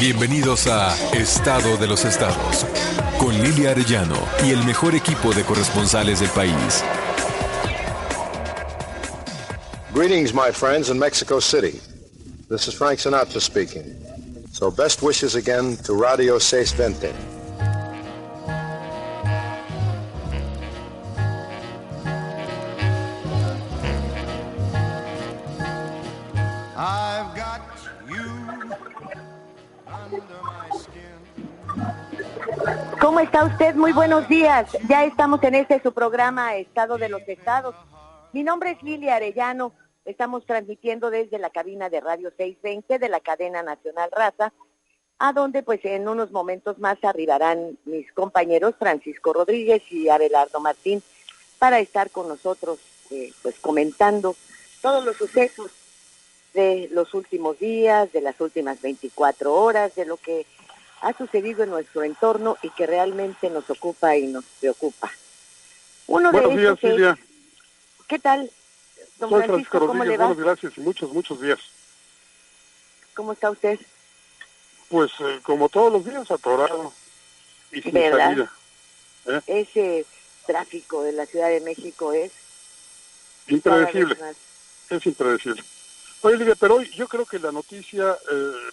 Bienvenidos a Estado de los Estados, con Lilia Arellano y el mejor equipo de corresponsales del país. Greetings, my friends in Mexico City. This is Frank Sinatra speaking. So best wishes again to Radio 620. I've got you under my skin. ¿Cómo está usted? Muy buenos días. Ya estamos en su programa Estado de los Estados. Mi nombre es Lilia Arellano. Estamos transmitiendo desde la cabina de Radio 620 de la cadena nacional Raza, a donde pues en unos momentos más arribarán mis compañeros Francisco Rodríguez y Abelardo Martín para estar con nosotros pues comentando todos los sucesos de los últimos días, de las últimas 24 horas, de lo que ha sucedido en nuestro entorno y que realmente nos ocupa y nos preocupa. Buenos días, Silvia. ¿Qué tal, don Soy Francisco? ¿Cómo Rodríguez, le va? buenas gracias y muchos días. ¿Cómo está usted? Pues como todos los días, atorado y sin ¿Verdad? salida. Ese tráfico de la Ciudad de México es Impredecible, cada vez es impredecible. Oye, Lidia, pero hoy yo creo que la noticia,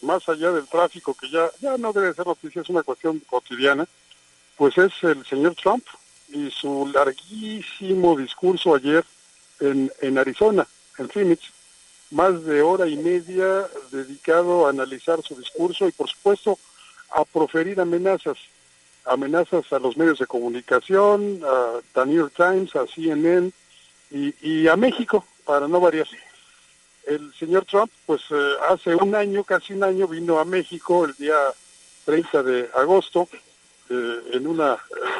más allá del tráfico, que ya no debe ser noticia, es una cuestión cotidiana, pues es el señor Trump y su larguísimo discurso ayer en Arizona, en Phoenix, más de hora y media dedicado a analizar su discurso y, por supuesto, a proferir amenazas a los medios de comunicación, a The New York Times, a CNN y a México, para no variar. El señor Trump, pues hace casi un año, vino a México el día 30 de agosto, en una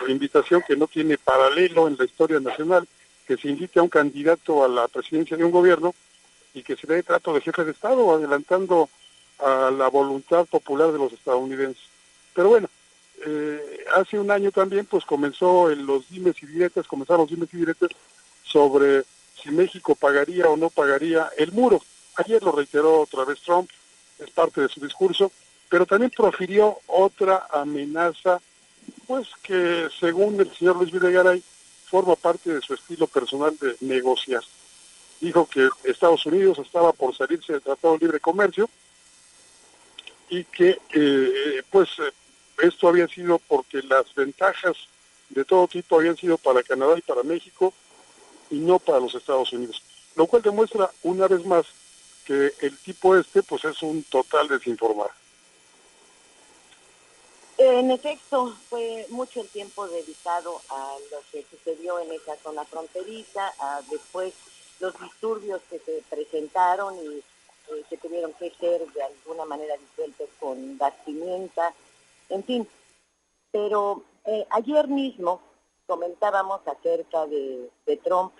invitación que no tiene paralelo en la historia nacional, que se invite a un candidato a la presidencia de un gobierno y que se le dé trato de jefe de Estado, adelantando a la voluntad popular de los estadounidenses. Pero bueno, hace un año también pues comenzaron los dimes y diretes sobre si México pagaría o no pagaría el muro. Ayer lo reiteró otra vez Trump, es parte de su discurso, pero también profirió otra amenaza, pues que según el señor Luis Videgaray, forma parte de su estilo personal de negociar. Dijo que Estados Unidos estaba por salirse del Tratado de Libre Comercio y que esto había sido porque las ventajas de todo tipo habían sido para Canadá y para México y no para los Estados Unidos, lo cual demuestra una vez más que el tipo pues es un total desinformado. En efecto, fue mucho el tiempo dedicado a lo que sucedió en esa zona fronteriza, a después los disturbios que se presentaron y que tuvieron que ser de alguna manera disueltos con gas pimienta, en fin. Pero ayer mismo comentábamos acerca de Trump,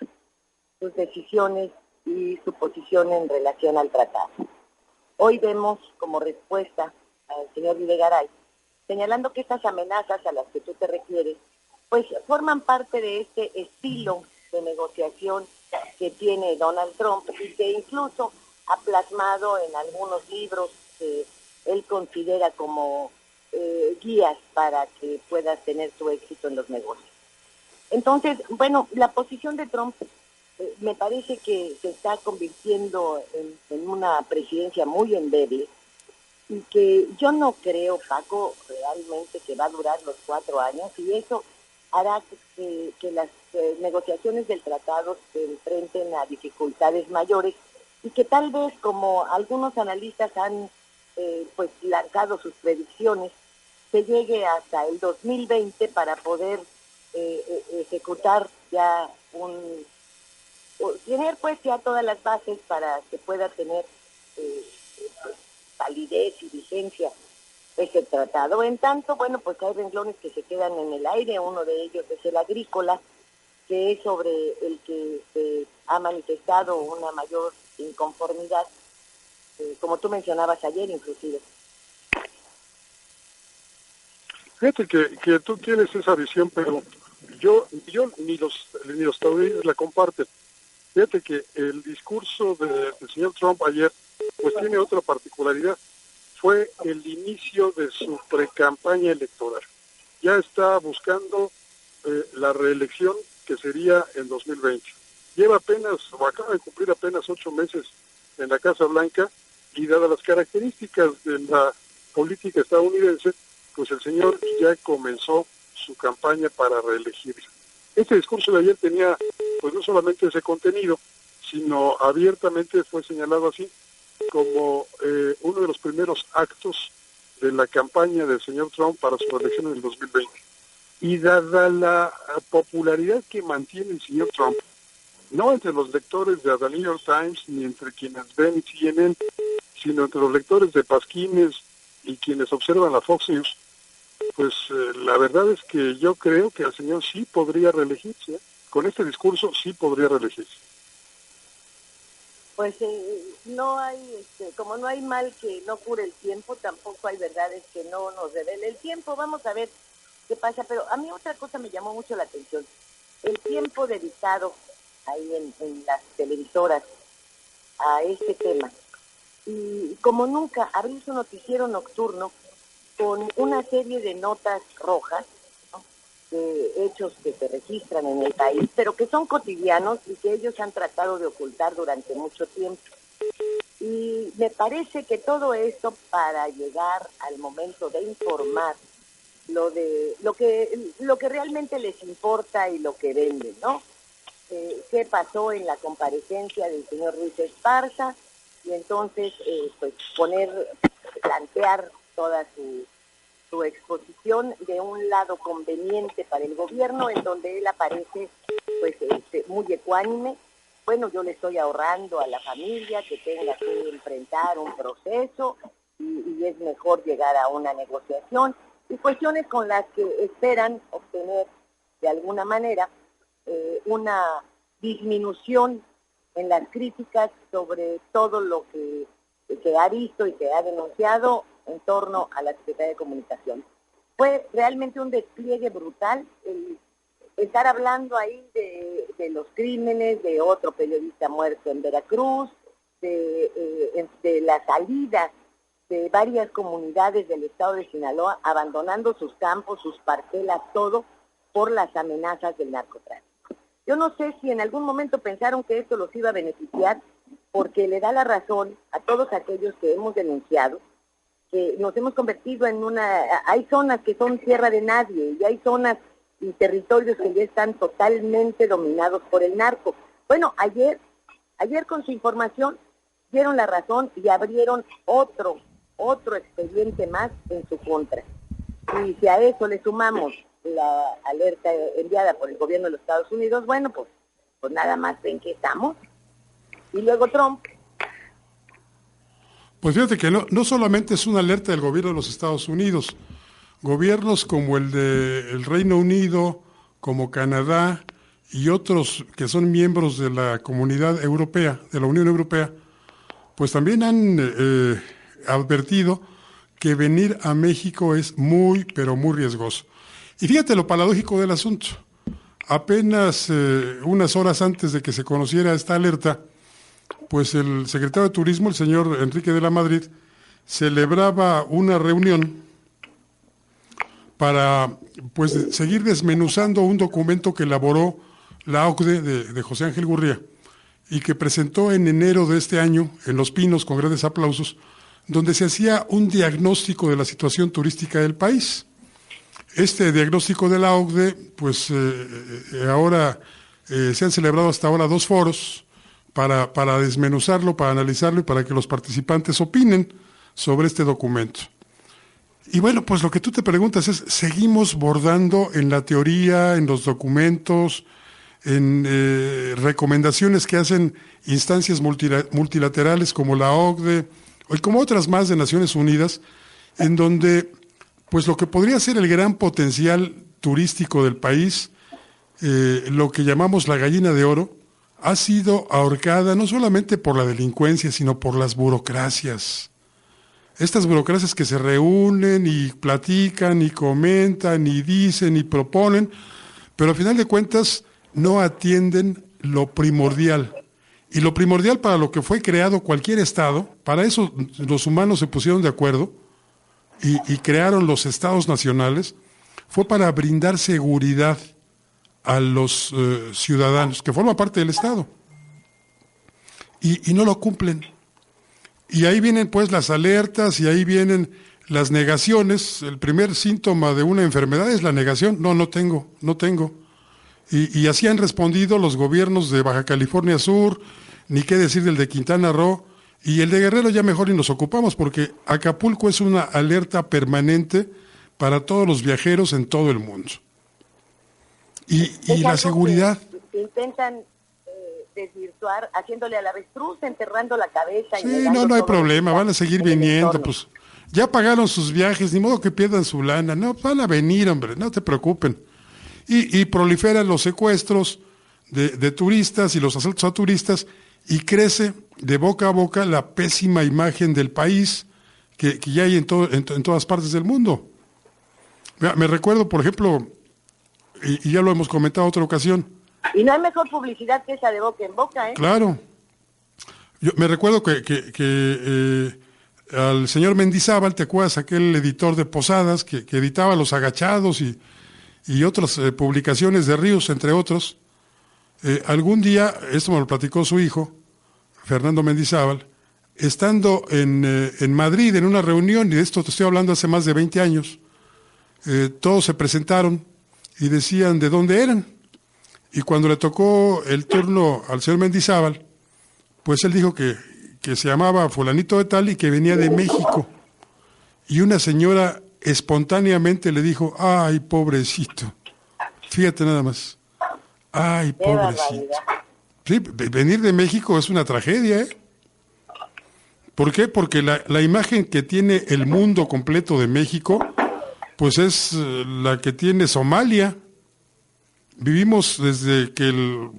sus decisiones y su posición en relación al tratado. Hoy vemos como respuesta al señor Videgaray, señalando que estas amenazas a las que tú te refieres, pues forman parte de este estilo de negociación que tiene Donald Trump y que incluso ha plasmado en algunos libros que él considera como guías para que puedas tener tu éxito en los negocios. Entonces, bueno, la posición de Trump me parece que se está convirtiendo en una presidencia muy endeble y que yo no creo, Paco, realmente que va a durar los 4 años y eso hará que las negociaciones del tratado se enfrenten a dificultades mayores y que tal vez, como algunos analistas han pues lanzado sus predicciones, se llegue hasta el 2020 para poder ejecutar ya tener pues ya todas las bases para que pueda tener validez y vigencia ese tratado. En tanto, bueno, pues hay renglones que se quedan en el aire, uno de ellos es el agrícola, que es sobre el que se ha manifestado una mayor inconformidad, como tú mencionabas ayer inclusive. Fíjate que tú tienes esa visión, pero yo ni los estadounidenses la comparten. Fíjate que el discurso del señor Trump ayer pues tiene otra particularidad. fue el inicio de su precampaña electoral. Ya está buscando la reelección, que sería en 2020. Lleva apenas, o acaba de cumplir apenas 8 meses en la Casa Blanca, y dadas las características de la política estadounidense, pues el señor ya comenzó su campaña para reelegirse. Este discurso de ayer tenía, pues no solamente ese contenido, sino abiertamente fue señalado así, como uno de los primeros actos de la campaña del señor Trump para su reelección en el 2020. Y dada la popularidad que mantiene el señor Trump, no entre los lectores de The New York Times, ni entre quienes ven CNN, sino entre los lectores de Pasquines y quienes observan la Fox News, pues la verdad es que yo creo que el señor sí podría reelegirse, ¿eh? Con este discurso sí podría reelegirse. Pues no hay, como no hay mal que no cure el tiempo, tampoco hay verdades que no nos revele el tiempo. Vamos a ver qué pasa, pero a mí otra cosa me llamó mucho la atención. El tiempo dedicado ahí en las televisoras a este tema. Y como nunca, abrir su noticiero nocturno con una serie de notas rojas, ¿no?, de hechos que se registran en el país, pero que son cotidianos y que ellos han tratado de ocultar durante mucho tiempo. Y me parece que todo esto para llegar al momento de informar lo que realmente les importa y lo que venden, ¿no? Qué pasó en la comparecencia del señor Ruiz Esparza, y entonces pues plantear toda su exposición de un lado conveniente para el gobierno, en donde él aparece pues muy ecuánime. Bueno, yo le estoy ahorrando a la familia que tenga que enfrentar un proceso y es mejor llegar a una negociación, y cuestiones con las que esperan obtener de alguna manera una disminución en las críticas sobre todo lo que se ha visto y se ha denunciado en torno a la Secretaría de Comunicación. Fue realmente un despliegue brutal el estar hablando ahí de los crímenes, de otro periodista muerto en Veracruz, de la salida de varias comunidades del estado de Sinaloa, abandonando sus campos, sus parcelas, todo, por las amenazas del narcotráfico. Yo no sé si en algún momento pensaron que esto los iba a beneficiar, porque le da la razón a todos aquellos que hemos denunciado que nos hemos convertido en hay zonas que son tierra de nadie, y hay zonas y territorios que ya están totalmente dominados por el narco. Bueno, ayer con su información dieron la razón y abrieron otro expediente más en su contra. Y si a eso le sumamos la alerta enviada por el gobierno de los Estados Unidos, bueno, pues nada más ven que estamos. Y luego Trump. Pues fíjate que no solamente es una alerta del gobierno de los Estados Unidos, gobiernos como el del Reino Unido, como Canadá y otros que son miembros de la Comunidad Europea, de la Unión Europea, pues también han advertido que venir a México es muy, pero muy riesgoso. Y fíjate lo paradójico del asunto. Apenas unas horas antes de que se conociera esta alerta, pues el secretario de Turismo, el señor Enrique de la Madrid, celebraba una reunión para pues seguir desmenuzando un documento que elaboró la OCDE de José Ángel Gurría y que presentó en enero de este año en Los Pinos con grandes aplausos, donde se hacía un diagnóstico de la situación turística del país. Este diagnóstico de la OCDE, pues ahora se han celebrado hasta ahora 2 foros para desmenuzarlo, para analizarlo y para que los participantes opinen sobre este documento. Y bueno, pues lo que tú te preguntas es, ¿seguimos bordando en la teoría, en los documentos, en recomendaciones que hacen instancias multilaterales como la OCDE y como otras más de Naciones Unidas, en donde pues lo que podría ser el gran potencial turístico del país, lo que llamamos la gallina de oro, ha sido ahorcada no solamente por la delincuencia, sino por las burocracias? Estas burocracias que se reúnen y platican y comentan y dicen y proponen, pero al final de cuentas no atienden lo primordial, Y lo primordial para lo que fue creado cualquier estado, para eso los humanos se pusieron de acuerdo y crearon los estados nacionales, fue para brindar seguridad a los ciudadanos, que forman parte del estado. Y no lo cumplen. Y ahí vienen pues las alertas y ahí vienen las negaciones. El primer síntoma de una enfermedad es la negación. No tengo. Y así han respondido los gobiernos de Baja California Sur, ni qué decir del de Quintana Roo, y el de Guerrero ya mejor ni nos ocupamos, porque Acapulco es una alerta permanente para todos los viajeros en todo el mundo. Y la seguridad... Que intentan desvirtuar, haciéndole al avestruz, enterrando la cabeza. Sí, no hay problema, van a seguir viniendo, pues ya pagaron sus viajes, ni modo que pierdan su lana, no, van a venir, hombre, no te preocupen. Y proliferan los secuestros de turistas y los asaltos a turistas, y crece de boca a boca la pésima imagen del país que ya hay en todas partes del mundo. Me recuerdo, por ejemplo, y ya lo hemos comentado en otra ocasión. Y no hay mejor publicidad que esa de boca en boca, ¿eh? Claro. Yo me recuerdo que al señor Mendizábal, ¿te acuerdas? Aquel editor de Posadas que editaba Los Agachados y otras publicaciones de Ríos, entre otros. Algún día, esto me lo platicó su hijo, Fernando Mendizábal, estando en Madrid en una reunión, y de esto te estoy hablando hace más de 20 años, todos se presentaron y decían de dónde eran. Y cuando le tocó el turno al señor Mendizábal, pues él dijo que se llamaba fulanito de tal y que venía de México. Y una señora espontáneamente le dijo, ay, pobrecito, fíjate nada más, ay, pobrecito. Sí, venir de México es una tragedia, ¿eh? ¿Por qué? Porque la imagen que tiene el mundo completo de México, pues es la que tiene Somalia. Vivimos desde que el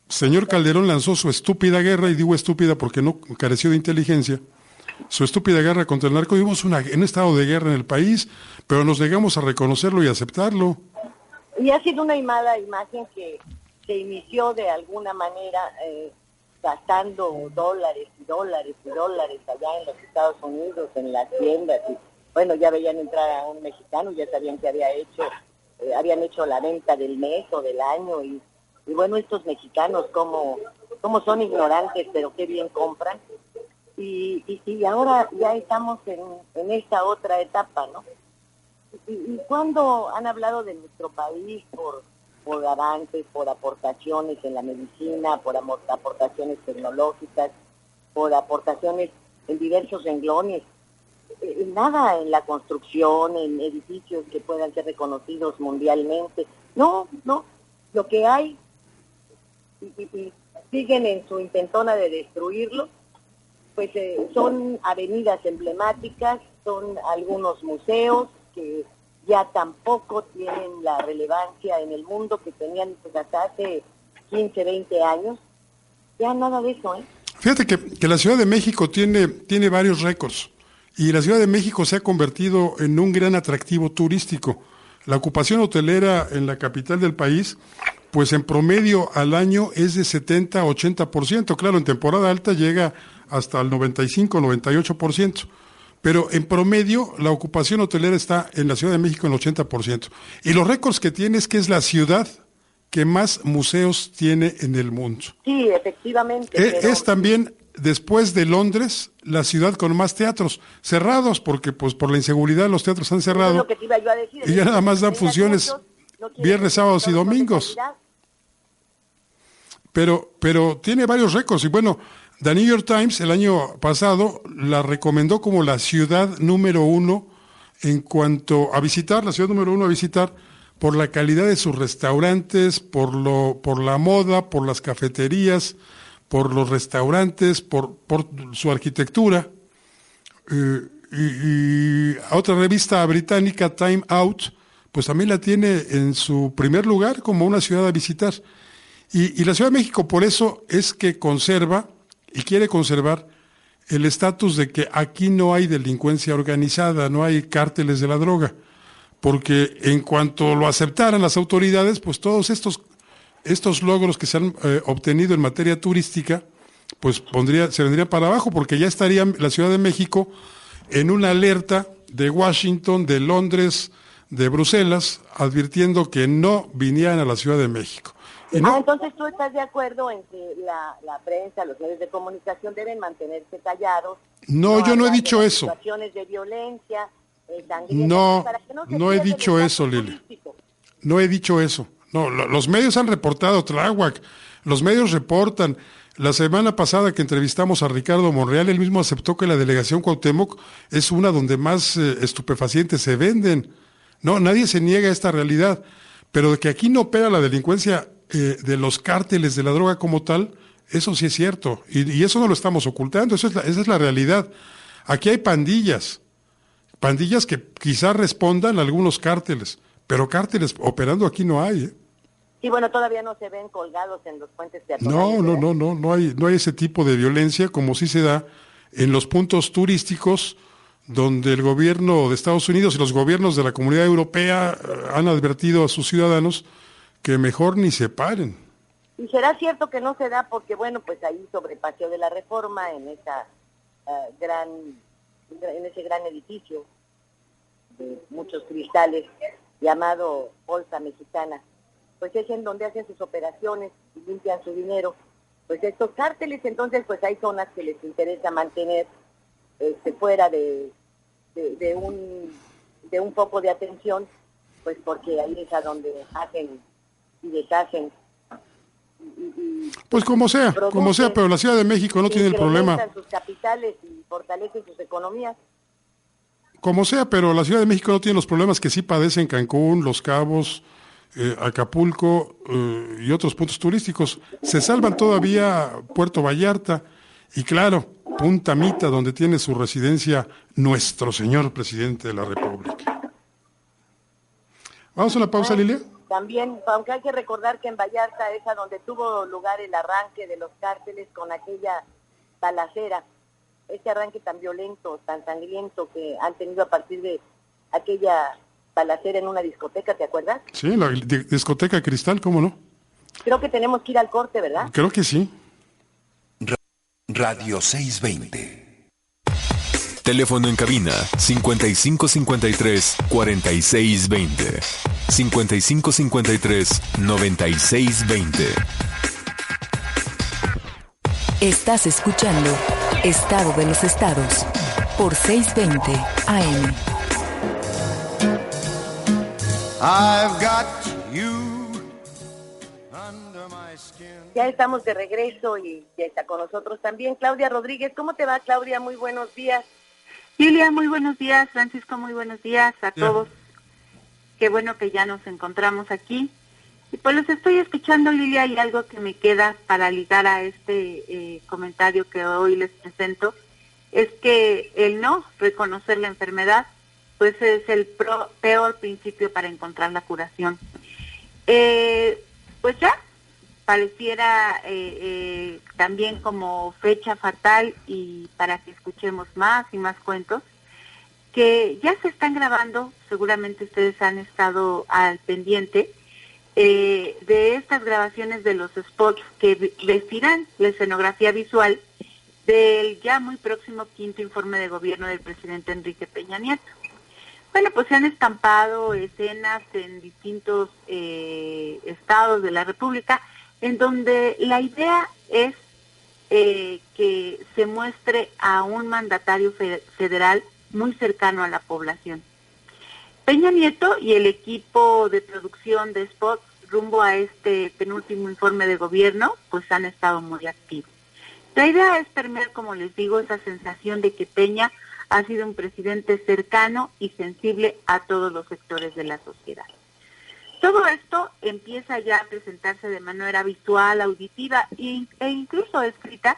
señor Calderón lanzó su estúpida guerra, y digo estúpida porque no careció de inteligencia, su estúpida guerra contra el narco. Vivimos en un estado de guerra en el país, pero nos negamos a reconocerlo y aceptarlo. Y ha sido una mala imagen que se inició de alguna manera gastando dólares allá en los Estados Unidos, en las tiendas. Y, bueno, ya veían entrar a un mexicano, ya sabían que habían hecho la venta del mes o del año. Y bueno, estos mexicanos como son ignorantes, pero qué bien compran. Y ahora ya estamos en esta otra etapa, ¿no? Y cuando han hablado de nuestro país por avances, por aportaciones en la medicina, por aportaciones tecnológicas, por aportaciones en diversos renglones, nada en la construcción, en edificios que puedan ser reconocidos mundialmente. No, lo que hay, y siguen en su intentona de destruirlo, pues son avenidas emblemáticas, son algunos museos que ya tampoco tienen la relevancia en el mundo que tenían pues, hasta hace 15, 20 años. Ya nada de eso, ¿eh? Fíjate que la Ciudad de México tiene varios récords, y la Ciudad de México se ha convertido en un gran atractivo turístico. La ocupación hotelera en la capital del país, pues en promedio al año es de 70-80%. Claro, en temporada alta llega hasta el 95-98%. Pero en promedio la ocupación hotelera está en la Ciudad de México en el 80%. Y los récords que tiene es que es la ciudad que más museos tiene en el mundo. Sí, efectivamente. Es también, después de Londres, la ciudad con más teatros cerrados, porque pues por la inseguridad los teatros han cerrado. Es lo que te iba yo a decir, y ya nada más dan funciones viernes, sábados y domingos. Pero tiene varios récords. Y bueno, The New York Times el año pasado la recomendó como la ciudad número 1 en cuanto a visitar, la ciudad número 1 a visitar, por la calidad de sus restaurantes, por la moda, por las cafeterías, por los restaurantes, por su arquitectura. Y a otra revista británica, Time Out, pues también la tiene en su primer lugar como una ciudad a visitar. Y la Ciudad de México por eso es que conserva y quiere conservar el estatus de que aquí no hay delincuencia organizada, no hay cárteles de la droga, porque en cuanto lo aceptaran las autoridades, pues todos estos logros que se han obtenido en materia turística pues se vendría para abajo, porque ya estaría la Ciudad de México en una alerta de Washington, de Londres, de Bruselas, advirtiendo que no vinieran a la Ciudad de México. Y no, Entonces tú estás de acuerdo en que la prensa, los medios de comunicación deben mantenerse callados. no, yo no he hablar dicho de las eso. situaciones de violencia, sangrientas, No, para que se no he pierda el dicho estatus eso, Lili. turístico. No he dicho eso. No, los medios han reportado Tláhuac, los medios reportan. La semana pasada que entrevistamos a Ricardo Monreal, él mismo aceptó que la delegación Cuauhtémoc es una donde más estupefacientes se venden. No, nadie se niega a esta realidad, pero de que aquí no opera la delincuencia de los cárteles de la droga como tal, eso sí es cierto, y eso no lo estamos ocultando, esa es la realidad. Aquí hay pandillas que quizás respondan a algunos cárteles, pero cárteles operando aquí no hay, ¿eh? Y bueno, todavía no se ven colgados en los puentes peatonales. No hay ese tipo de violencia como sí se da en los puntos turísticos donde el gobierno de Estados Unidos y los gobiernos de la Comunidad Europea han advertido a sus ciudadanos que mejor ni se paren. Y será cierto que no se da porque, bueno, pues ahí sobre Paseo de la Reforma, en ese gran edificio de muchos cristales llamado Bolsa Mexicana, pues es en donde hacen sus operaciones y limpian su dinero. Pues estos cárteles, entonces, pues hay zonas que les interesa mantener fuera de un foco de atención, pues porque ahí es a donde hacen y deshacen. Pues como sea, pero la Ciudad de México no tiene el problema. Incrementan sus capitales y fortalecen sus economías. Como sea, pero la Ciudad de México no tiene los problemas que sí padecen Cancún, Los Cabos, Acapulco y otros puntos turísticos. Se salvan todavía Puerto Vallarta y claro, Punta Mita, donde tiene su residencia nuestro señor presidente de la República. ¿Vamos a una pausa, Lilia? También, aunque hay que recordar que en Vallarta es a donde tuvo lugar el arranque de los cárteles con aquella balacera, ese arranque tan violento, tan sangriento que han tenido a partir de aquella balacera en una discoteca, ¿te acuerdas? Sí, la discoteca Cristal, ¿cómo no? Creo que tenemos que ir al corte, ¿verdad? Creo que sí. Radio 620. Teléfono en cabina 5553-4620. 5553-9620. Estás escuchando Estado de los Estados por 620 AM. I've got you under my skin. Ya estamos de regreso y ya está con nosotros también Claudia Rodríguez. ¿Cómo te va, Claudia? Muy buenos días. Lilia, muy buenos días. Francisco, muy buenos días a todos. Qué bueno que ya nos encontramos aquí. Y pues los estoy escuchando, Lilia, y algo que me queda para ligar a este comentario que hoy les presento, es que el no reconocer la enfermedad, pues es el peor principio para encontrar la curación. Pues ya, pareciera también como fecha fatal y para que escuchemos más y más cuentos, que ya se están grabando, seguramente ustedes han estado al pendiente, de estas grabaciones de los spots que vestirán la escenografía visual del ya muy próximo quinto informe de gobierno del presidente Enrique Peña Nieto. Bueno, pues se han estampado escenas en distintos estados de la República en donde la idea es que se muestre a un mandatario federal muy cercano a la población. Peña Nieto y el equipo de producción de spots rumbo a este penúltimo informe de gobierno, pues han estado muy activos. La idea es permear, como les digo, esa sensación de que Peña ha sido un presidente cercano y sensible a todos los sectores de la sociedad. Todo esto empieza ya a presentarse de manera visual, auditiva e incluso escrita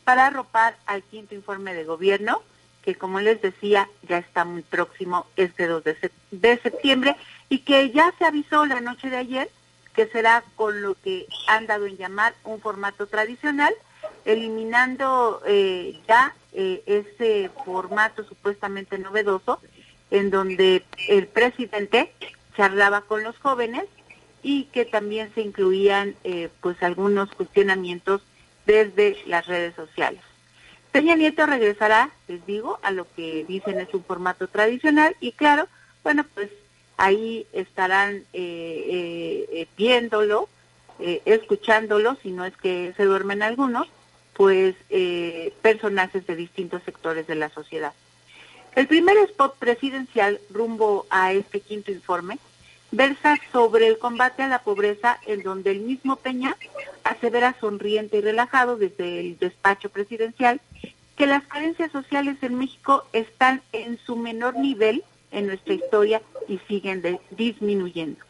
para arropar al quinto informe de gobierno, que como les decía, ya está muy próximo este 2 de septiembre y que ya se avisó la noche de ayer que será con lo que han dado en llamar un formato tradicional, eliminando ese formato supuestamente novedoso en donde el presidente charlaba con los jóvenes y que también se incluían pues algunos cuestionamientos desde las redes sociales. Peña Nieto regresará, les digo, a lo que dicen es un formato tradicional y claro, bueno, pues ahí estarán viéndolo, escuchándolo, si no es que se duermen algunos, pues personajes de distintos sectores de la sociedad. El primer spot presidencial rumbo a este quinto informe versa sobre el combate a la pobreza, en donde el mismo Peña asevera sonriente y relajado desde el despacho presidencial que las carencias sociales en México están en su menor nivel en nuestra historia y siguen disminuyendo.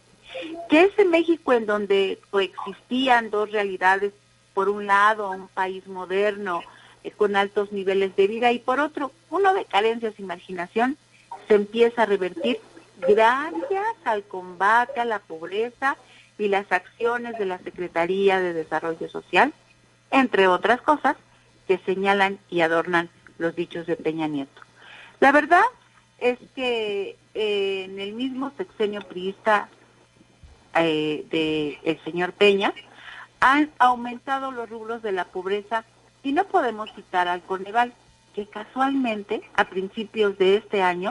Que ese México en donde coexistían dos realidades, por un lado un país moderno, con altos niveles de vida, y por otro, uno de carencias y marginación, se empieza a revertir gracias al combate a la pobreza y las acciones de la Secretaría de Desarrollo Social, entre otras cosas, que señalan y adornan los dichos de Peña Nieto. La verdad es que en el mismo sexenio priista del señor Peña, han aumentado los rubros de la pobreza y no podemos citar al Coneval, que casualmente a principios de este año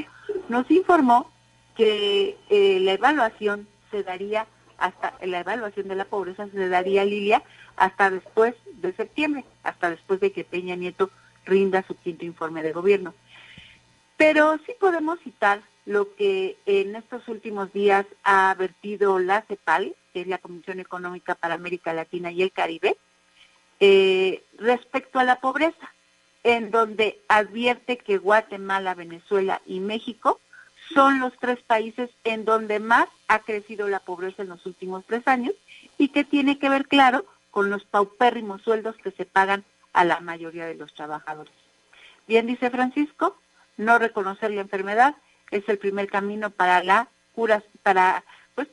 nos informó que la evaluación de la pobreza se daría, Lilia, hasta después de septiembre, hasta después de que Peña Nieto rinda su quinto informe de gobierno. Pero sí podemos citar lo que en estos últimos días ha vertido la CEPAL, que es la Comisión Económica para América Latina y el Caribe, respecto a la pobreza, en donde advierte que Guatemala, Venezuela y México son los 3 países en donde más ha crecido la pobreza en los últimos 3 años y que tiene que ver, claro, con los paupérrimos sueldos que se pagan a la mayoría de los trabajadores. Bien dice Francisco, no reconocer la enfermedad es el primer camino para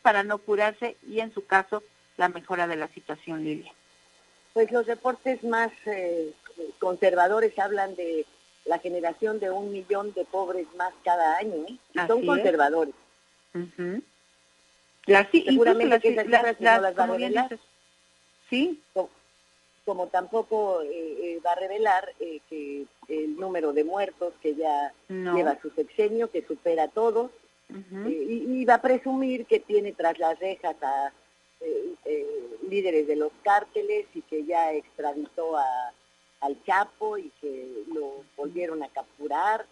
para no curarse y en su caso la mejora de la situación, Lilia. Pues los reportes más conservadores hablan de la generación de 1 millón de pobres más cada año, ¿eh? Y son conservadores. Uh-huh. Seguramente que esas cifras no las va a revelar. Sí. Como tampoco va a revelar que el número de muertos que ya lleva su sexenio, que supera a todos, y va a presumir que tiene tras las rejas a líderes de los cárteles y que ya extraditó al Chapo y que lo volvieron a capturar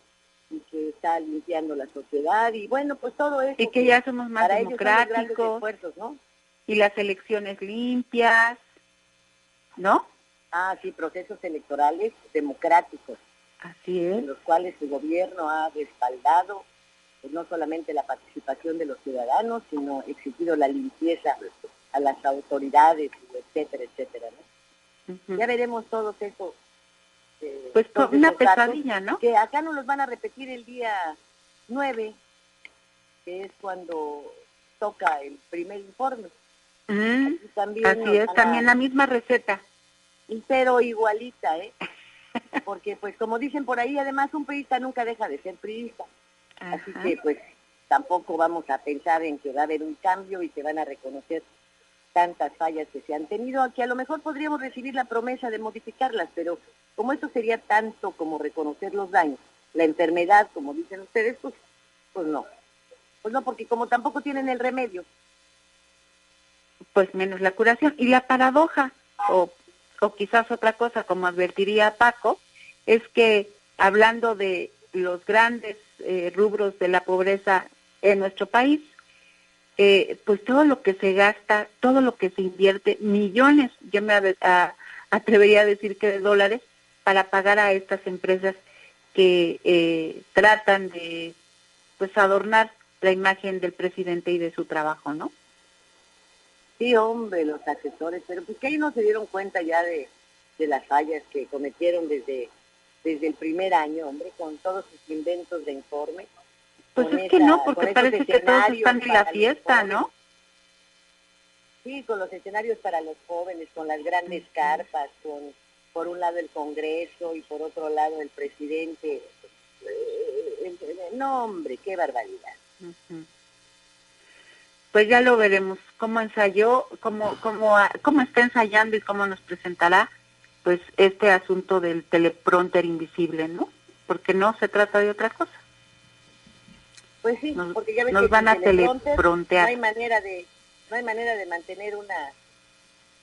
y que está limpiando la sociedad y bueno, pues todo eso. Y que ya somos más democráticos, esfuerzos, ¿no? Y las elecciones limpias, ¿no? Ah, sí, procesos electorales democráticos. Así es. En los cuales su gobierno ha respaldado pues, no solamente la participación de los ciudadanos, sino exigido la limpieza a las autoridades, etcétera, etcétera, ¿no? Uh-huh. Ya veremos todo eso. Pues una pesadilla, ¿no? Que acá no los van a repetir el día 9, que es cuando toca el primer informe. También así es, también la misma receta. Pero igualita, porque pues como dicen por ahí, además un priista nunca deja de ser priista. Ajá. Así que pues tampoco vamos a pensar en que va a haber un cambio y se van a reconocer tantas fallas que se han tenido, que a lo mejor podríamos recibir la promesa de modificarlas, pero como esto sería tanto como reconocer los daños, la enfermedad, como dicen ustedes, pues no. Pues no, porque como tampoco tienen el remedio. Pues menos la curación. Y la paradoja, o quizás otra cosa, como advertiría Paco, es que hablando de los grandes rubros de la pobreza en nuestro país, pues todo lo que se gasta, todo lo que se invierte, millones, yo me atrevería a decir que de dólares, para pagar a estas empresas que tratan de pues adornar la imagen del presidente y de su trabajo, ¿no? Sí, hombre, los asesores, pero pues que ellos no se dieron cuenta ya de las fallas que cometieron desde el primer año, hombre, con todos sus inventos de informe. Pues es que no, porque parece que todos están en la fiesta, ¿no? Sí, con los escenarios para los jóvenes, con las grandes carpas, con por un lado el Congreso y por otro lado el presidente. No, hombre, qué barbaridad. Pues ya lo veremos, cómo ensayó, cómo está ensayando y cómo nos presentará pues este asunto del teleprompter invisible, ¿no? Porque no se trata de otra cosa. Pues sí, porque ya ves nos que van a sin teleprompter teleprontear. no hay manera de mantener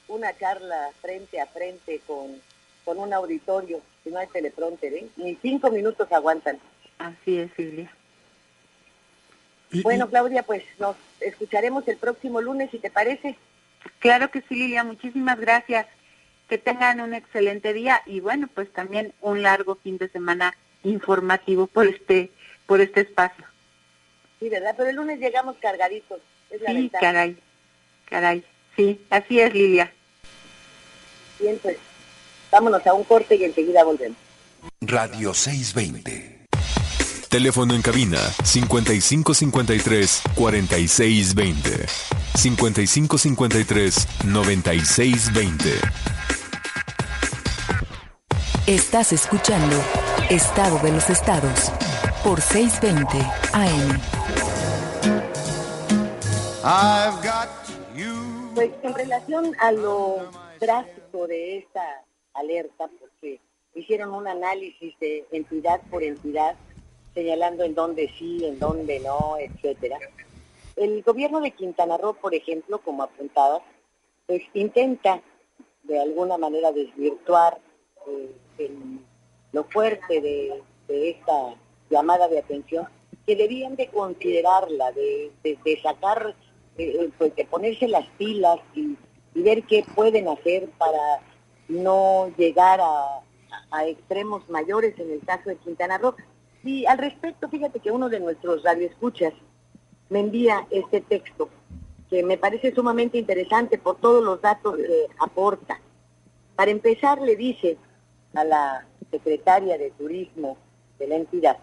una charla frente a frente con un auditorio si no hay teleprompter, ¿eh? Ni 5 minutos aguantan. Así es, Silvia. Bueno, Claudia, pues nos escucharemos el próximo lunes, si te parece. Claro que sí, Lilia, muchísimas gracias. Que tengan un excelente día y bueno, pues también un largo fin de semana informativo por este espacio. Sí, ¿verdad? Pero el lunes llegamos cargaditos, es la ventaja. Caray. Sí, así es, Lilia. Bien, pues vámonos a un corte y enseguida volvemos. Radio 620. Teléfono en cabina 5553-4620. 5553-9620. Estás escuchando Estado de los Estados por 620 AM. Pues en relación a lo drástico de esta alerta, porque hicieron un análisis de entidad por entidad, señalando en dónde sí, en dónde no, etcétera. El gobierno de Quintana Roo, por ejemplo, como apuntabas, pues intenta de alguna manera desvirtuar lo fuerte de esta llamada de atención, que debían de considerarla, de sacar, pues de ponerse las pilas y ver qué pueden hacer para no llegar a extremos mayores en el caso de Quintana Roo. Y al respecto, fíjate que uno de nuestros radioescuchas me envía este texto, que me parece sumamente interesante por todos los datos que aporta. Para empezar, le dice a la secretaria de Turismo de la entidad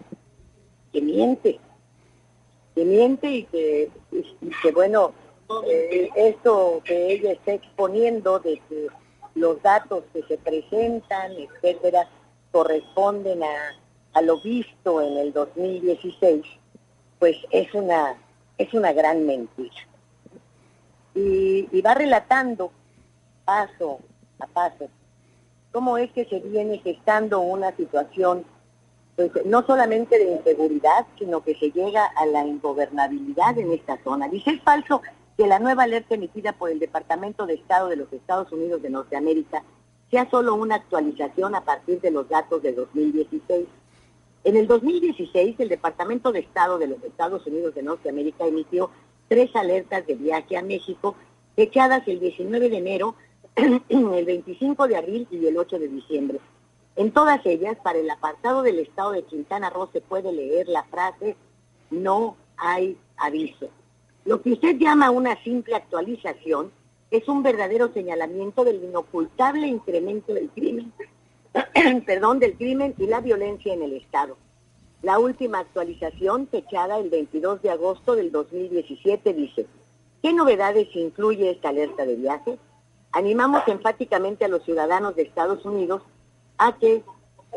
que miente y que bueno, esto que ella está exponiendo de que los datos que se presentan, etcétera, corresponden a lo visto en el 2016, pues es una gran mentira. Y va relatando paso a paso cómo es que se viene gestando una situación, pues no solamente de inseguridad, sino que se llega a la ingobernabilidad en esta zona. Dice, es falso que la nueva alerta emitida por el Departamento de Estado de los Estados Unidos de Norteamérica sea solo una actualización a partir de los datos de 2016. En el 2016, el Departamento de Estado de los Estados Unidos de Norteamérica emitió 3 alertas de viaje a México, fechadas el 19 de enero, el 25 de abril y el 8 de diciembre. En todas ellas, para el apartado del estado de Quintana Roo se puede leer la frase, no hay aviso. Lo que usted llama una simple actualización es un verdadero señalamiento del inocultable incremento del crimen, del crimen y la violencia en el estado. La última actualización, fechada el 22 de agosto del 2017, dice, ¿qué novedades incluye esta alerta de viaje? Animamos enfáticamente a los ciudadanos de Estados Unidos a que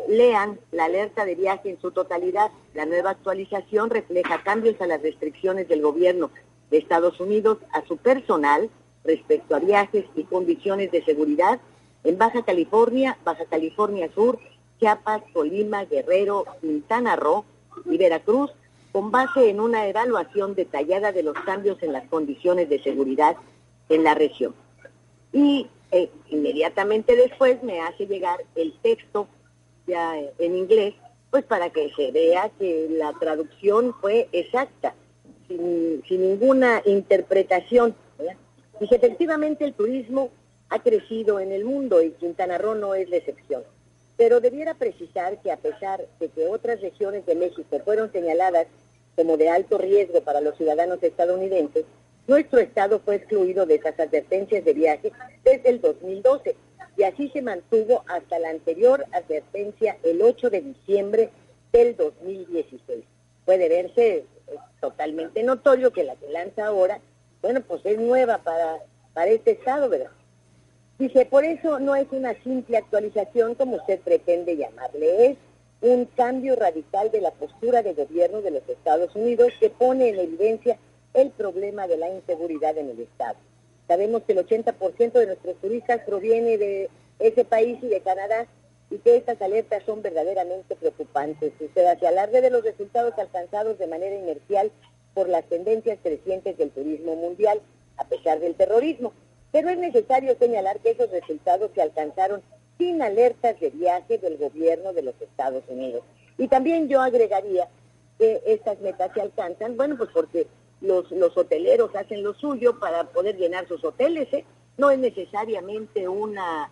lean la alerta de viaje en su totalidad. La nueva actualización refleja cambios a las restricciones del gobierno de Estados Unidos a su personal respecto a viajes y condiciones de seguridad en Baja California Sur, Chiapas, Colima, Guerrero, Quintana Roo y Veracruz, con base en una evaluación detallada de los cambios en las condiciones de seguridad en la región. Y inmediatamente después me hace llegar el texto ya en inglés, pues para que se vea que la traducción fue exacta, sin ninguna interpretación, ¿verdad? Dice, efectivamente el turismo ha crecido en el mundo y Quintana Roo no es la excepción. Pero debiera precisar que a pesar de que otras regiones de México fueron señaladas como de alto riesgo para los ciudadanos estadounidenses, nuestro estado fue excluido de esas advertencias de viaje desde el 2012 y así se mantuvo hasta la anterior advertencia el 8 de diciembre del 2016. Puede verse totalmente notorio que la que lanza ahora, bueno, pues es nueva para este estado, ¿verdad? Dice, por eso no es una simple actualización como usted pretende llamarle, es un cambio radical de la postura de gobierno de los Estados Unidos que pone en evidencia el problema de la inseguridad en el estado. Sabemos que el 80% de nuestros turistas proviene de ese país y de Canadá, y que estas alertas son verdaderamente preocupantes. Usted hace alarde de los resultados alcanzados de manera inercial por las tendencias crecientes del turismo mundial, a pesar del terrorismo. Pero es necesario señalar que esos resultados se alcanzaron sin alertas de viaje del gobierno de los Estados Unidos. Y también yo agregaría que estas metas se alcanzan, bueno, pues porque los hoteleros hacen lo suyo para poder llenar sus hoteles, ¿eh? No es necesariamente una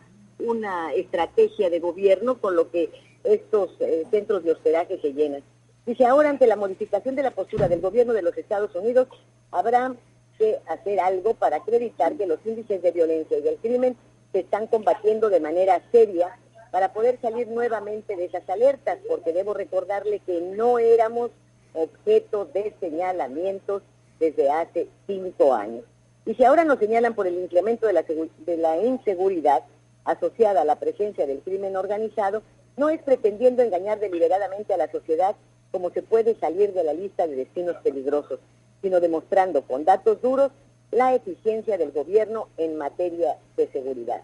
estrategia de gobierno con lo que estos centros de hospedaje se llenan. Dice, ahora ante la modificación de la postura del gobierno de los Estados Unidos, habrá que hacer algo para acreditar que los índices de violencia y del crimen se están combatiendo de manera seria para poder salir nuevamente de esas alertas, porque debo recordarle que no éramos objeto de señalamientos desde hace 5 años. Y si ahora nos señalan por el incremento de la inseguridad asociada a la presencia del crimen organizado, no es pretendiendo engañar deliberadamente a la sociedad como se puede salir de la lista de destinos peligrosos, sino demostrando con datos duros la eficiencia del gobierno en materia de seguridad.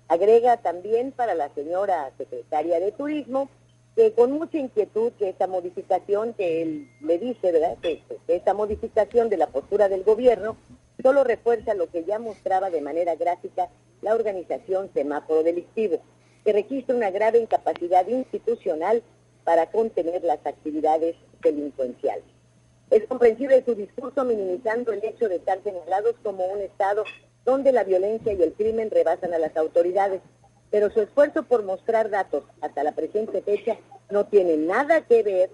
Agrega también para la señora secretaria de Turismo que con mucha inquietud que esta modificación, que él le dice, ¿verdad?, que esta modificación de la postura del gobierno solo refuerza lo que ya mostraba de manera gráfica la organización Semáforo Delictivo, que registra una grave incapacidad institucional para contener las actividades delincuenciales. Es comprensible su discurso minimizando el hecho de estar señalados como un Estado donde la violencia y el crimen rebasan a las autoridades, pero su esfuerzo por mostrar datos hasta la presente fecha no tiene nada que ver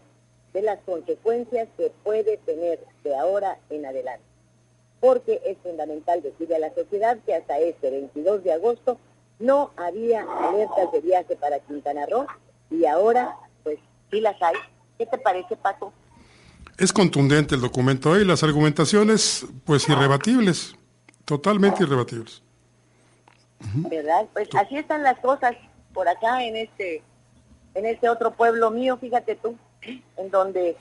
de las consecuencias que puede tener de ahora en adelante. Porque es fundamental decirle a la sociedad que hasta este 22 de agosto no había alertas de viaje para Quintana Roo y ahora pues sí las hay. ¿Qué te parece, Paco? Es contundente el documento y las argumentaciones pues irrebatibles, totalmente irrebatibles. ¿Verdad? Pues así están las cosas por acá en este otro pueblo mío, fíjate tú, en donde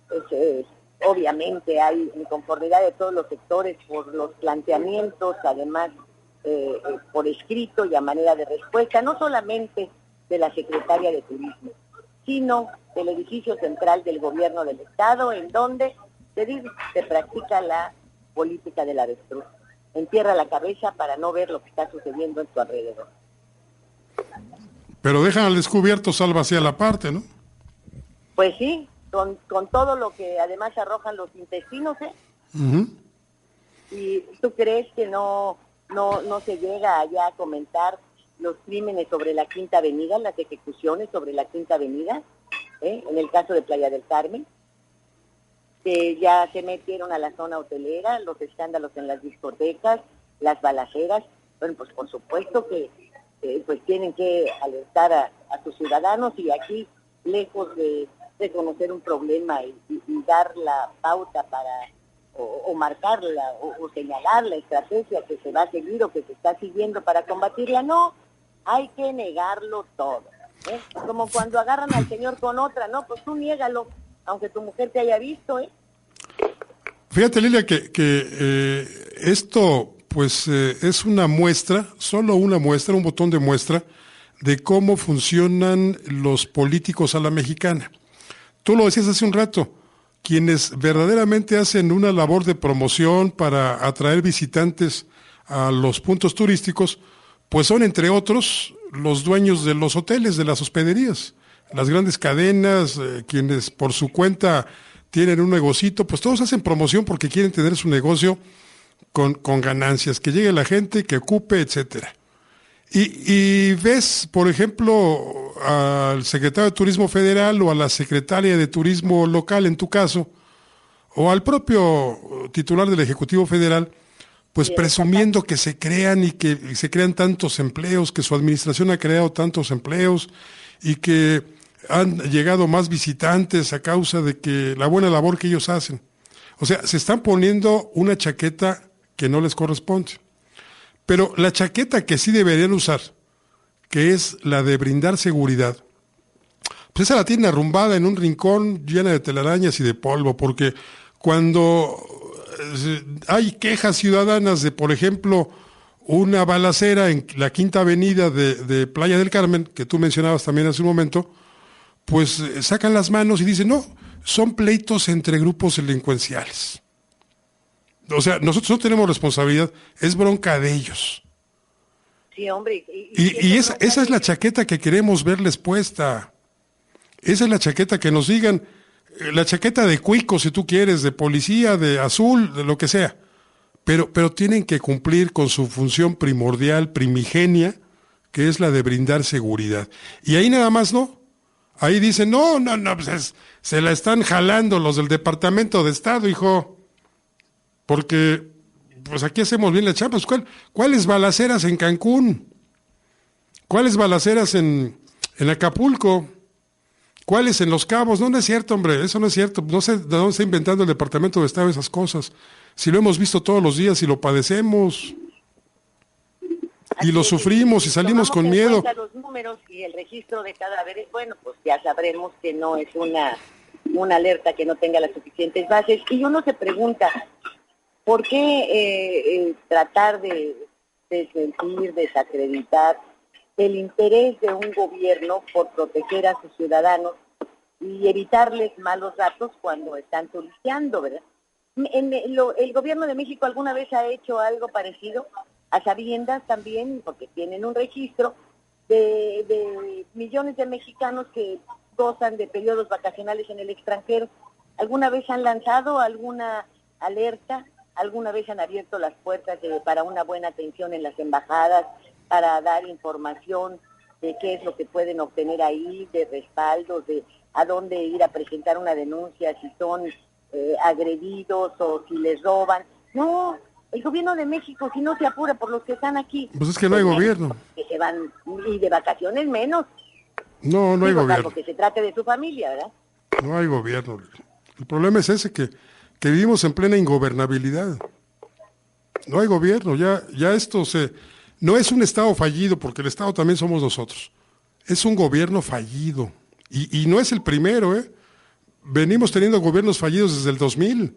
pues, obviamente hay inconformidad de todos los sectores por los planteamientos, además por escrito y a manera de respuesta, no solamente de la secretaria de Turismo, sino del edificio central del gobierno del Estado, en donde se practica la política del avestruz. Entierra la cabeza para no ver lo que está sucediendo en tu alrededor. Pero dejan al descubierto salva hacia la parte, ¿no? Pues sí, con todo lo que además arrojan los intestinos, ¿eh? Uh-huh. ¿Y tú crees que no se llega allá a comentar los crímenes sobre la Quinta Avenida, las ejecuciones sobre la Quinta Avenida, en el caso de Playa del Carmen, que ya se metieron a la zona hotelera, los escándalos en las discotecas, las balaceras? Bueno, pues por supuesto que pues tienen que alertar a sus ciudadanos, y aquí, lejos de reconocer un problema y dar la pauta para o marcarla o señalar la estrategia que se va a seguir o que se está siguiendo para combatirla, no, hay que negarlo todo, ¿eh? Como cuando agarran al señor con otra, no, pues tú niégalo, aunque tu mujer te haya visto, ¿eh? Fíjate, Lilia, que esto pues es una muestra, solo una muestra, un botón de muestra de cómo funcionan los políticos a la mexicana. Tú lo decías hace un rato, quienes verdaderamente hacen una labor de promoción para atraer visitantes a los puntos turísticos, pues son, entre otros, los dueños de los hoteles, de las hospederías, las grandes cadenas, quienes por su cuenta tienen un negocito, pues todos hacen promoción porque quieren tener su negocio con ganancias, que llegue la gente, que ocupe, etcétera. Y ves, por ejemplo, al secretario de Turismo Federal o a la secretaria de Turismo Local, en tu caso, o al propio titular del Ejecutivo Federal, pues presumiendo que se crean y que se crean tantos empleos, que su administración ha creado tantos empleos y que han llegado más visitantes a causa de que la buena labor que ellos hacen. O sea, se están poniendo una chaqueta que no les corresponde. Pero la chaqueta que sí deberían usar, que es la de brindar seguridad, pues esa la tienen arrumbada en un rincón llena de telarañas y de polvo, porque cuando hay quejas ciudadanas de, por ejemplo, una balacera en la Quinta Avenida de Playa del Carmen, que tú mencionabas también hace un momento, pues sacan las manos y dicen, no, son pleitos entre grupos delincuenciales. O sea, nosotros no tenemos responsabilidad, es bronca de ellos. Sí, hombre. Y esa es la chaqueta que queremos verles puesta. Esa es la chaqueta que nos digan, la chaqueta de cuico, si tú quieres, de policía, de azul, de lo que sea. Pero tienen que cumplir con su función primordial, primigenia, que es la de brindar seguridad. Y ahí nada más no. Ahí dicen, no, pues se la están jalando los del Departamento de Estado, hijo. Porque, pues aquí hacemos bien la chamba. ¿Cuáles balaceras en Cancún? ¿Cuáles balaceras en Acapulco? ¿Cuáles en Los Cabos? No es cierto, hombre, eso no es cierto. No sé de dónde está inventando el Departamento de Estado esas cosas. Si lo hemos visto todos los días y lo padecemos. Y lo sufrimos y salimos con miedo. Los números y el registro de cadáveres, bueno, pues ya sabremos que no es una alerta que no tenga las suficientes bases. Y uno se pregunta, ¿por qué tratar de desmentir, desacreditar el interés de un gobierno por proteger a sus ciudadanos y evitarles malos datos cuando están turisteando, verdad? ¿El gobierno de México alguna vez ha hecho algo parecido? A sabiendas también, porque tienen un registro de millones de mexicanos que gozan de periodos vacacionales en el extranjero. ¿Alguna vez han lanzado alguna alerta? ¿Alguna vez han abierto las puertas para una buena atención en las embajadas, para dar información de qué es lo que pueden obtener ahí, de respaldos, de a dónde ir a presentar una denuncia, si son agredidos o si les roban? No, el gobierno de México, si no se apura por los que están aquí... Pues es que no hay gobierno. Que se van, y de vacaciones menos. No hay gobierno. Salvo que se trate de su familia, ¿verdad? No hay gobierno. El problema es ese, que vivimos en plena ingobernabilidad. No hay gobierno, ya esto no es un Estado fallido, porque el Estado también somos nosotros. Es un gobierno fallido. Y no es el primero, ¿eh? Venimos teniendo gobiernos fallidos desde el 2000.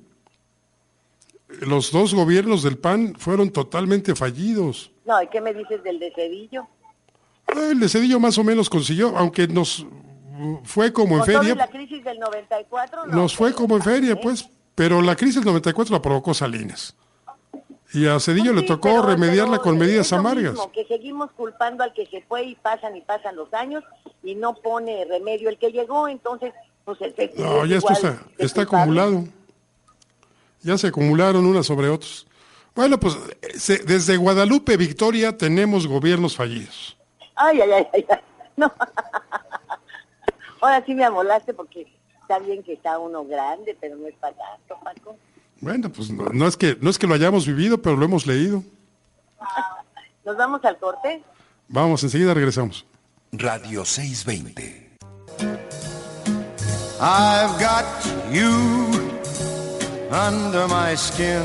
Los dos gobiernos del PAN fueron totalmente fallidos. No, ¿y qué me dices del de Cedillo? El de Cedillo más o menos consiguió, aunque nos fue como en feria. ¿La crisis del 94? No, nos fue como en feria, pues. Pero la crisis del 94 la provocó Salinas. Y a Cedillo le tocó remediarla con medidas amargas. Mismo, que seguimos culpando al que se fue y pasan los años y no pone remedio el que llegó, entonces pues no, ya esto está acumulado. Ya se acumularon unas sobre otros. Bueno, pues desde Guadalupe Victoria tenemos gobiernos fallidos. Ay. No. Ahora sí me amolaste, porque está bien que está uno grande, pero no es para tanto, Paco. Bueno, pues no es que lo hayamos vivido, pero lo hemos leído. ¿Nos vamos al corte? Vamos, enseguida regresamos. Radio 620. I've got you under my skin.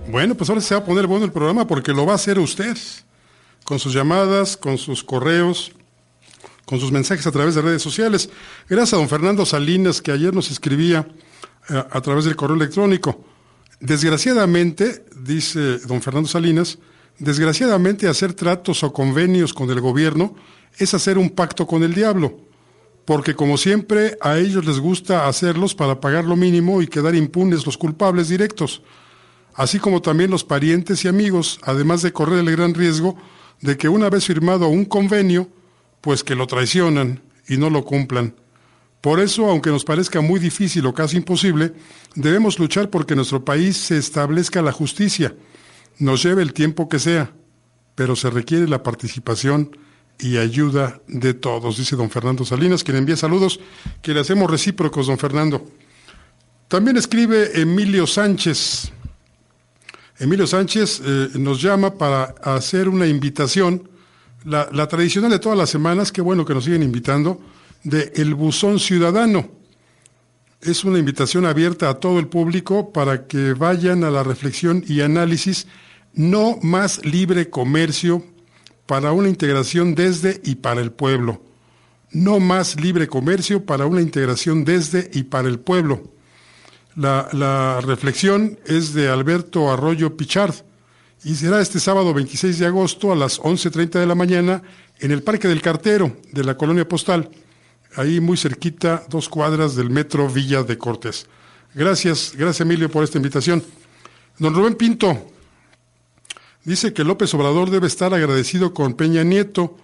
Bueno, pues ahora se va a poner bueno el programa, porque lo va a hacer usted, con sus llamadas, con sus correos, con sus mensajes a través de redes sociales. Gracias a don Fernando Salinas, que ayer nos escribía a través del correo electrónico. Desgraciadamente, dice don Fernando Salinas, desgraciadamente hacer tratos o convenios con el gobierno es hacer un pacto con el diablo, porque como siempre a ellos les gusta hacerlos para pagar lo mínimo y quedar impunes los culpables directos, así como también los parientes y amigos, además de correr el gran riesgo de que una vez firmado un convenio, pues que lo traicionan y no lo cumplan. Por eso, aunque nos parezca muy difícil o casi imposible, debemos luchar porque en nuestro país se establezca la justicia. Nos lleve el tiempo que sea, pero se requiere la participación y ayuda de todos, dice don Fernando Salinas, quien envía saludos, que le hacemos recíprocos, don Fernando. También escribe Emilio Sánchez. Emilio Sánchez nos llama para hacer una invitación, la tradicional de todas las semanas, qué bueno que nos siguen invitando, de El Buzón Ciudadano. Es una invitación abierta a todo el público para que vayan a la reflexión y análisis. No más libre comercio para una integración desde y para el pueblo. No más libre comercio para una integración desde y para el pueblo. La reflexión es de Alberto Arroyo Pichard y será este sábado 26 de agosto a las 11:30 de la mañana en el Parque del Cartero de la Colonia Postal, ahí muy cerquita, 2 cuadras del Metro Villa de Cortés. Gracias Emilio por esta invitación. Don Rubén Pinto dice que López Obrador debe estar agradecido con Peña Nieto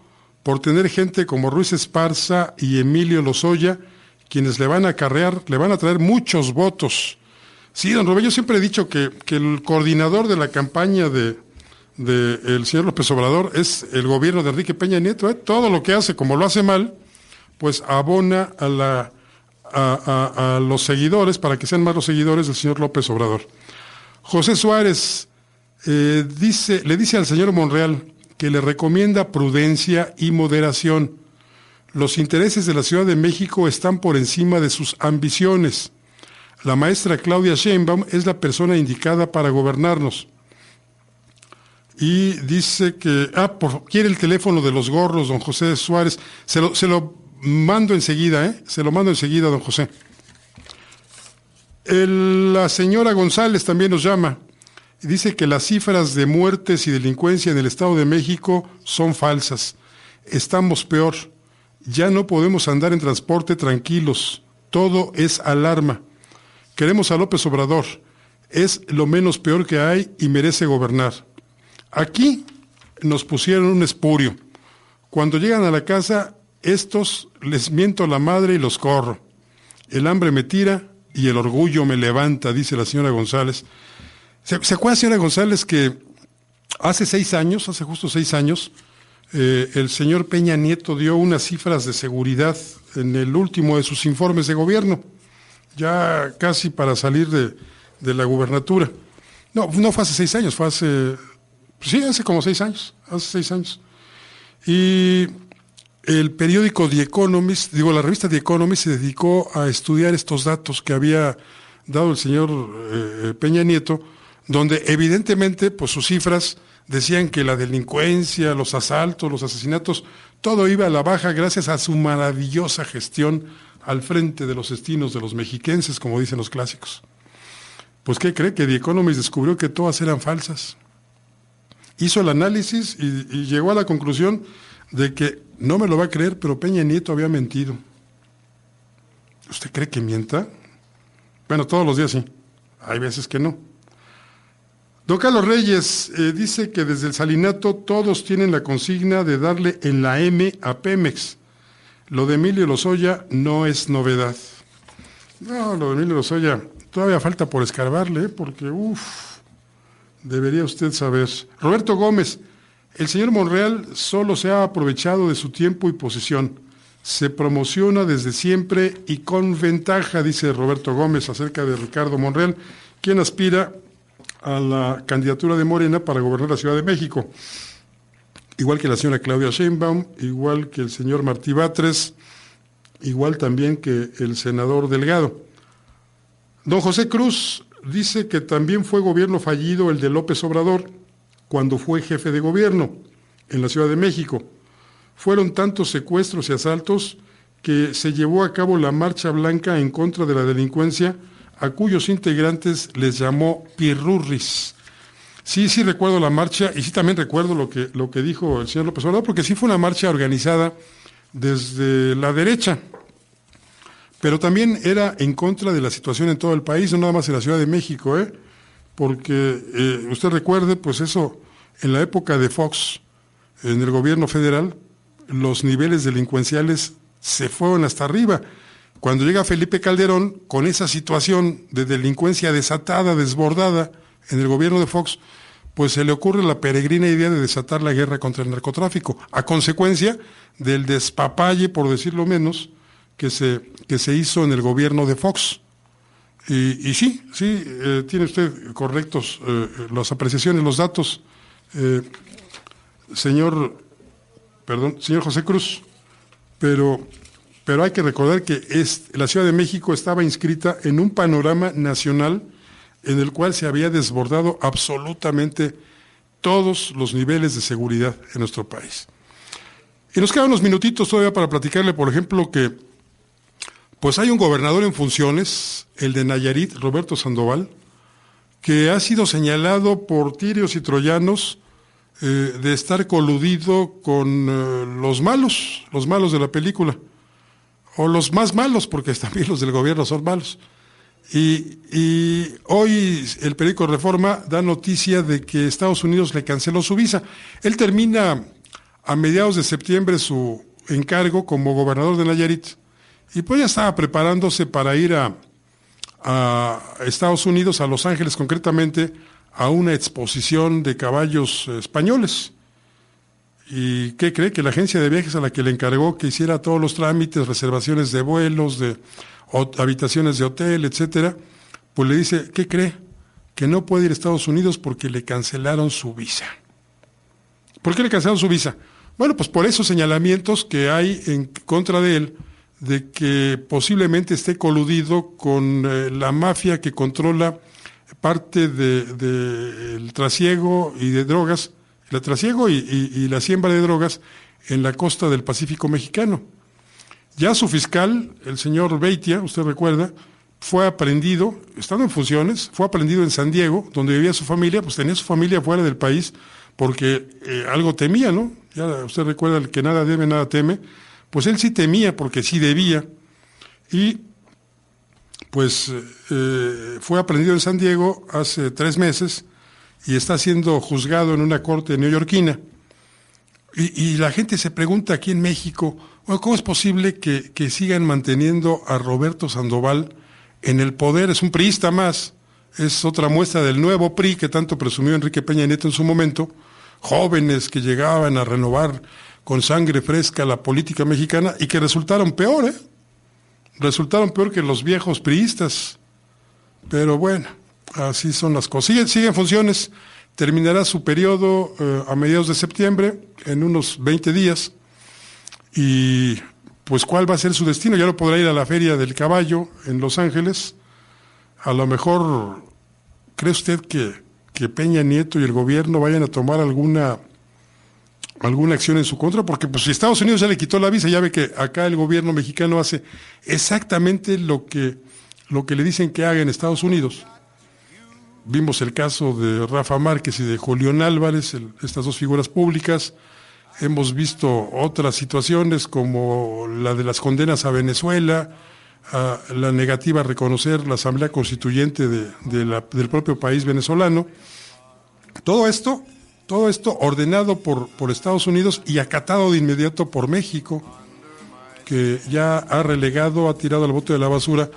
por tener gente como Ruiz Esparza y Emilio Lozoya, quienes le van a traer muchos votos. Sí, don Rubén, yo siempre he dicho que el coordinador de la campaña de el señor López Obrador es el gobierno de Enrique Peña Nieto. Todo lo que hace, como lo hace mal, pues abona a los seguidores, para que sean más los seguidores del señor López Obrador. José Suárez le dice al señor Monreal que le recomienda prudencia y moderación. Los intereses de la Ciudad de México están por encima de sus ambiciones. La maestra Claudia Sheinbaum es la persona indicada para gobernarnos. Y dice que, quiere el teléfono de los gorros, don José Suárez. Se lo mando enseguida, se lo mando enseguida, don José. La señora González también nos llama y dice que las cifras de muertes y delincuencia en el Estado de México son falsas. Estamos peor. Ya no podemos andar en transporte tranquilos. Todo es alarma. Queremos a López Obrador. Es lo menos peor que hay y merece gobernar. Aquí nos pusieron un espurio. Cuando llegan a la casa, estos les miento la madre y los corro. El hambre me tira y el orgullo me levanta, dice la señora González. ¿Se acuerda, señora González, que hace justo 6 años, el señor Peña Nieto dio unas cifras de seguridad en el último de sus informes de gobierno, ya casi para salir de la gubernatura? No fue hace 6 años, fue hace como 6 años, Y el periódico la revista The Economist se dedicó a estudiar estos datos que había dado el señor Peña Nieto, donde evidentemente pues sus cifras decían que la delincuencia, los asaltos, los asesinatos, todo iba a la baja gracias a su maravillosa gestión al frente de los destinos de los mexiquenses, como dicen los clásicos. Pues, ¿qué cree? Que The Economist descubrió que todas eran falsas. Hizo el análisis y llegó a la conclusión de que, no me lo va a creer, pero Peña Nieto había mentido. ¿Usted cree que mienta? Bueno, todos los días sí, hay veces que no. Don Carlos Reyes dice que desde el Salinato todos tienen la consigna de darle en la M a Pemex. Lo de Emilio Lozoya no es novedad. No, lo de Emilio Lozoya todavía falta por escarbarle, porque debería usted saber. Roberto Gómez, el señor Monreal solo se ha aprovechado de su tiempo y posición. Se promociona desde siempre y con ventaja, dice Roberto Gómez acerca de Ricardo Monreal, quien aspira a la candidatura de Morena para gobernar la Ciudad de México. Igual que la señora Claudia Sheinbaum, igual que el señor Martí Batres, igual también que el senador Delgado. Don José Cruz dice que también fue gobierno fallido el de López Obrador cuando fue jefe de gobierno en la Ciudad de México. Fueron tantos secuestros y asaltos que se llevó a cabo la Marcha Blanca en contra de la delincuencia, a cuyos integrantes les llamó pirurris. Sí recuerdo la marcha, y sí también recuerdo lo que dijo el señor López Obrador, porque sí fue una marcha organizada desde la derecha, pero también era en contra de la situación en todo el país, no nada más en la Ciudad de México, porque usted recuerde, pues eso, en la época de Fox, en el gobierno federal, los niveles delincuenciales se fueron hasta arriba. Cuando llega Felipe Calderón, con esa situación de delincuencia desatada, desbordada en el gobierno de Fox, pues se le ocurre la peregrina idea de desatar la guerra contra el narcotráfico, a consecuencia del despapalle, por decirlo menos, que se hizo en el gobierno de Fox. Y sí, tiene usted correctos las apreciaciones, los datos, señor José Cruz, pero hay que recordar que la Ciudad de México estaba inscrita en un panorama nacional en el cual se había desbordado absolutamente todos los niveles de seguridad en nuestro país. Y nos quedan unos minutitos todavía para platicarle, por ejemplo, que pues hay un gobernador en funciones, el de Nayarit, Roberto Sandoval, que ha sido señalado por tirios y troyanos de estar coludido con los malos de la película, o los más malos, porque también los del gobierno son malos. Y hoy el periódico Reforma da noticia de que Estados Unidos le canceló su visa. Él termina a mediados de septiembre su encargo como gobernador de Nayarit, y pues ya estaba preparándose para ir a Estados Unidos, a Los Ángeles concretamente, a una exposición de caballos españoles. ¿Y qué cree? Que la agencia de viajes a la que le encargó que hiciera todos los trámites, reservaciones de vuelos, de habitaciones de hotel, etcétera, pues le dice, ¿qué cree? Que no puede ir a Estados Unidos porque le cancelaron su visa. ¿Por qué le cancelaron su visa? Bueno, pues por esos señalamientos que hay en contra de él, de que posiblemente esté coludido con la mafia que controla parte del trasiego y de drogas, el trasiego y la siembra de drogas en la costa del Pacífico mexicano. Ya su fiscal, el señor Beitia, usted recuerda, fue aprehendido, estando en funciones, fue aprehendido en San Diego, donde vivía su familia, pues tenía su familia fuera del país, porque algo temía, ¿no? Ya usted recuerda el que nada debe, nada teme. Pues él sí temía, porque sí debía, y pues fue aprehendido en San Diego hace 3 meses, y está siendo juzgado en una corte neoyorquina. Y la gente se pregunta aquí en México, bueno, ¿cómo es posible que sigan manteniendo a Roberto Sandoval en el poder? Es un priista más, es otra muestra del nuevo PRI que tanto presumió Enrique Peña Nieto en su momento, jóvenes que llegaban a renovar con sangre fresca la política mexicana y que resultaron peor, resultaron peor que los viejos priistas. Pero bueno, así son las cosas. Sigue en funciones, terminará su periodo a mediados de septiembre, en unos 20 días, y pues ¿cuál va a ser su destino? Ya no podrá ir a la Feria del Caballo en Los Ángeles. A lo mejor, ¿cree usted que Peña Nieto y el gobierno vayan a tomar alguna acción en su contra? Porque pues si Estados Unidos ya le quitó la visa, ya ve que acá el gobierno mexicano hace exactamente lo que le dicen que haga en Estados Unidos. Vimos el caso de Rafa Márquez y de Julián Álvarez, estas dos figuras públicas. Hemos visto otras situaciones como la de las condenas a Venezuela, la negativa a reconocer la Asamblea Constituyente del propio país venezolano. Todo esto ordenado por Estados Unidos y acatado de inmediato por México, que ya ha tirado al bote de la basura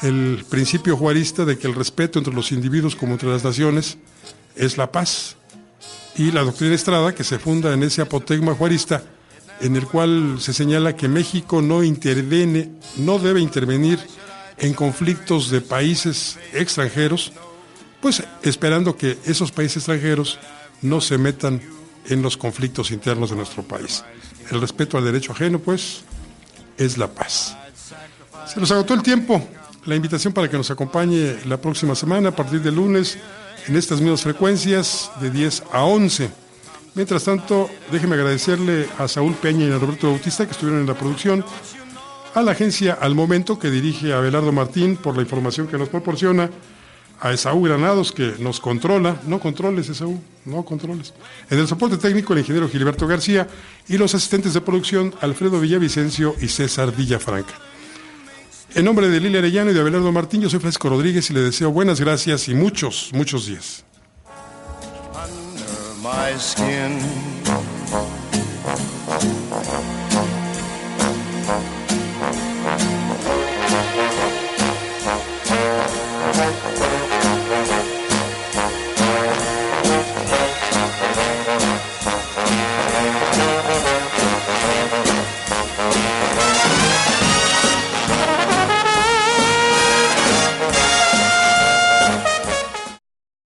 el principio juarista de que el respeto entre los individuos como entre las naciones es la paz. Y la doctrina Estrada, que se funda en ese apotegma juarista, en el cual se señala que México no debe intervenir en conflictos de países extranjeros, pues esperando que esos países extranjeros no se metan en los conflictos internos de nuestro país. El respeto al derecho ajeno, pues, es la paz. Se nos agotó el tiempo. La invitación para que nos acompañe la próxima semana, a partir del lunes, en estas mismas frecuencias, de 10 a 11. Mientras tanto, déjeme agradecerle a Saúl Peña y a Roberto Bautista, que estuvieron en la producción, a la agencia Al Momento, que dirige a Abelardo Martín, por la información que nos proporciona, a Esaú Granados, que nos controla. No controles, Esaú, no controles. En el soporte técnico, el ingeniero Gilberto García, y los asistentes de producción, Alfredo Villavicencio y César Villafranca. En nombre de Lilia Arellano y de Abelardo Martín, yo soy Francisco Rodríguez y le deseo buenas gracias y muchos días. Under my skin.